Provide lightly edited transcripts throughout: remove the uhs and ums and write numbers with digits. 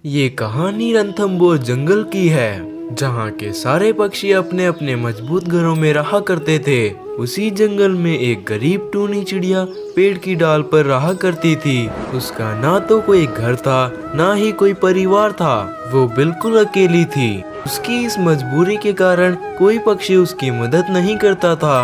ये कहानी रणथंभौर जंगल की है, जहाँ के सारे पक्षी अपने अपने मजबूत घरों में रहा करते थे। उसी जंगल में एक गरीब टूनी चिड़िया पेड़ की डाल पर रहा करती थी। उसका ना तो कोई घर था, ना ही कोई परिवार था। वो बिल्कुल अकेली थी। उसकी इस मजबूरी के कारण कोई पक्षी उसकी मदद नहीं करता था।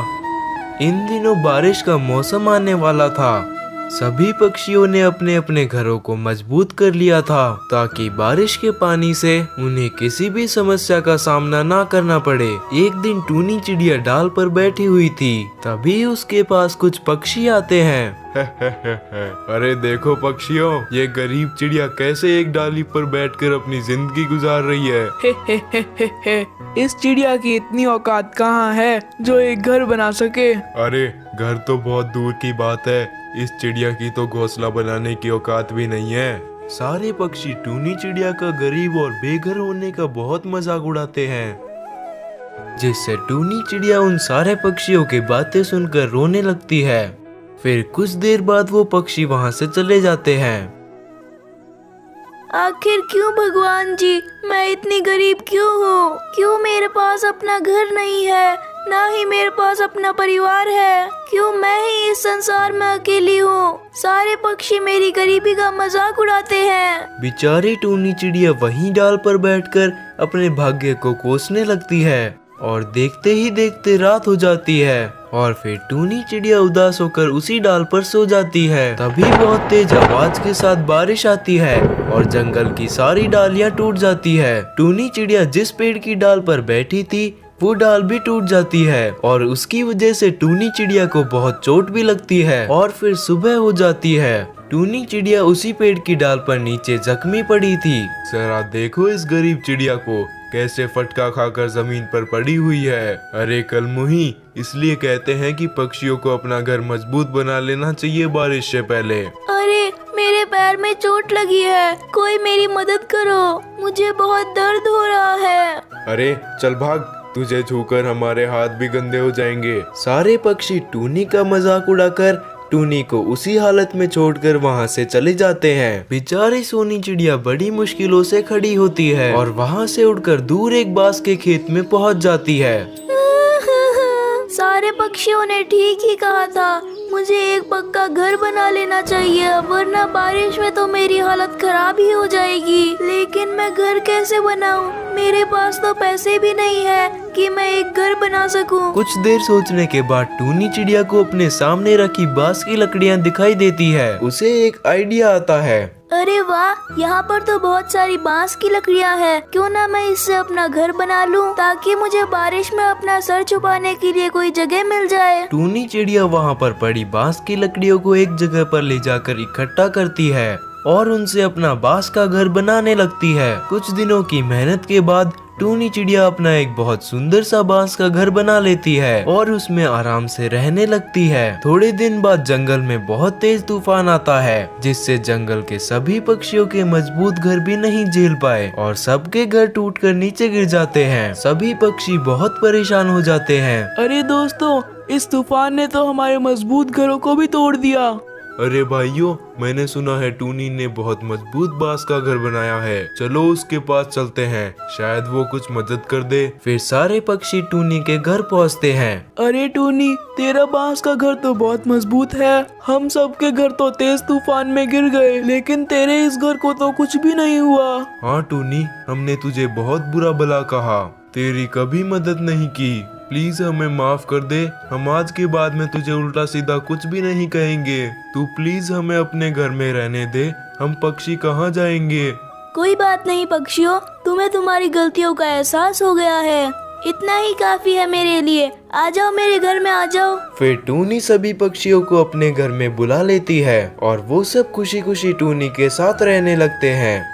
इन दिनों बारिश का मौसम आने वाला था। सभी पक्षियों ने अपने अपने घरों को मजबूत कर लिया था, ताकि बारिश के पानी से उन्हें किसी भी समस्या का सामना ना करना पड़े। एक दिन टूनी चिड़िया डाल पर बैठी हुई थी, तभी उसके पास कुछ पक्षी आते हैं। अरे देखो पक्षियों, ये गरीब चिड़िया कैसे एक डाली पर बैठकर अपनी जिंदगी गुजार रही है। इस चिड़िया की इतनी औकात कहाँ है जो एक घर बना सके। अरे घर तो बहुत दूर की बात है, इस चिड़िया की तो घोंसला बनाने की औकात भी नहीं है। सारे पक्षी टूनी चिड़िया का गरीब और बेघर होने का बहुत मजाक उड़ाते हैं, जिससे टूनी चिड़िया उन सारे पक्षियों की बातें सुनकर रोने लगती है। फिर कुछ देर बाद वो पक्षी वहाँ से चले जाते हैं। आखिर क्यों भगवान जी, मैं इतनी गरीब क्यों हूँ? क्यों मेरे पास अपना घर नहीं है, ना ही मेरे पास अपना परिवार है? क्यों मैं ही इस संसार में अकेली हूँ? सारे पक्षी मेरी गरीबी का मजाक उड़ाते हैं। बेचारी टूनी चिड़िया वहीं डाल पर बैठकर अपने भाग्य को कोसने लगती है, और देखते ही देखते रात हो जाती है। और फिर टूनी चिड़िया उदास होकर उसी डाल पर सो जाती है। तभी बहुत तेज आवाज के साथ बारिश आती है और जंगल की सारी डालियां टूट जाती है। टूनी चिड़िया जिस पेड़ की डाल पर बैठी थी, वो डाल भी टूट जाती है, और उसकी वजह से टूनी चिड़िया को बहुत चोट भी लगती है। और फिर सुबह हो जाती है। टूनी चिड़िया उसी पेड़ की डाल पर नीचे जख्मी पड़ी थी। जरा देखो इस गरीब चिड़िया को, कैसे फटका खाकर जमीन पर पड़ी हुई है। अरे कलमुही, इसलिए कहते हैं कि पक्षियों को अपना घर मजबूत बना लेना चाहिए बारिश से पहले। अरे मेरे पैर में चोट लगी है, कोई मेरी मदद करो, मुझे बहुत दर्द हो रहा है। अरे चल भाग, तुझे छूकर हमारे हाथ भी गंदे हो जाएंगे। सारे पक्षी टूनी का मजाक उड़ाकर टूनी को उसी हालत में छोड़कर वहाँ से चले जाते हैं। बेचारी सोनी चिड़िया बड़ी मुश्किलों से खड़ी होती है और वहाँ से उड़कर दूर एक बांस के खेत में पहुँच जाती है। सारे पक्षियों ने ठीक ही कहा था, मुझे एक पक्का घर बना लेना चाहिए, वरना बारिश में तो मेरी हालत खराब ही हो जाएगी। लेकिन मैं घर कैसे बनाऊं? मेरे पास तो पैसे भी नहीं है कि मैं एक घर बना सकूं। कुछ देर सोचने के बाद टूनी चिड़िया को अपने सामने रखी बांस की लकड़ियाँ दिखाई देती है। उसे एक आइडिया आता है। अरे वाह, यहाँ पर तो बहुत सारी बांस की लकड़ियाँ हैं। क्यों ना मैं इससे अपना घर बना लूं, ताकि मुझे बारिश में अपना सर छुपाने के लिए कोई जगह मिल जाए। टूनी चिड़िया वहाँ पर पड़ी बांस की लकड़ियों को एक जगह पर ले जाकर इकट्ठा करती है और उनसे अपना बांस का घर बनाने लगती है। कुछ दिनों की मेहनत के बाद टूनी चिड़िया अपना एक बहुत सुंदर सा बांस का घर बना लेती है और उसमें आराम से रहने लगती है। थोड़े दिन बाद जंगल में बहुत तेज तूफान आता है, जिससे जंगल के सभी पक्षियों के मजबूत घर भी नहीं झेल पाए और सबके घर टूटकर नीचे गिर जाते हैं। सभी पक्षी बहुत परेशान हो जाते हैं। अरे दोस्तों, इस तूफान ने तो हमारे मजबूत घरों को भी तोड़ दिया। अरे भाइयों, मैंने सुना है टूनी ने बहुत मजबूत बांस का घर बनाया है। चलो उसके पास चलते हैं, शायद वो कुछ मदद कर दे। फिर सारे पक्षी टूनी के घर पहुंचते हैं। अरे टूनी, तेरा बांस का घर तो बहुत मजबूत है। हम सबके घर तो तेज तूफान में गिर गए, लेकिन तेरे इस घर को तो कुछ भी नहीं हुआ। हाँ टूनी, हमने तुझे बहुत बुरा भला कहा, तेरी कभी मदद नहीं की। प्लीज हमें माफ कर दे, हम आज के बाद में तुझे उल्टा सीधा कुछ भी नहीं कहेंगे। तू प्लीज हमें अपने घर में रहने दे, हम पक्षी कहाँ जाएंगे। कोई बात नहीं पक्षियों, तुम्हें तुम्हारी गलतियों का एहसास हो गया है, इतना ही काफी है मेरे लिए। आ जाओ, मेरे घर में आ जाओ। फिर टूनी सभी पक्षियों को अपने घर में बुला लेती है और वो सब खुशी खुशी टूनी के साथ रहने लगते हैं।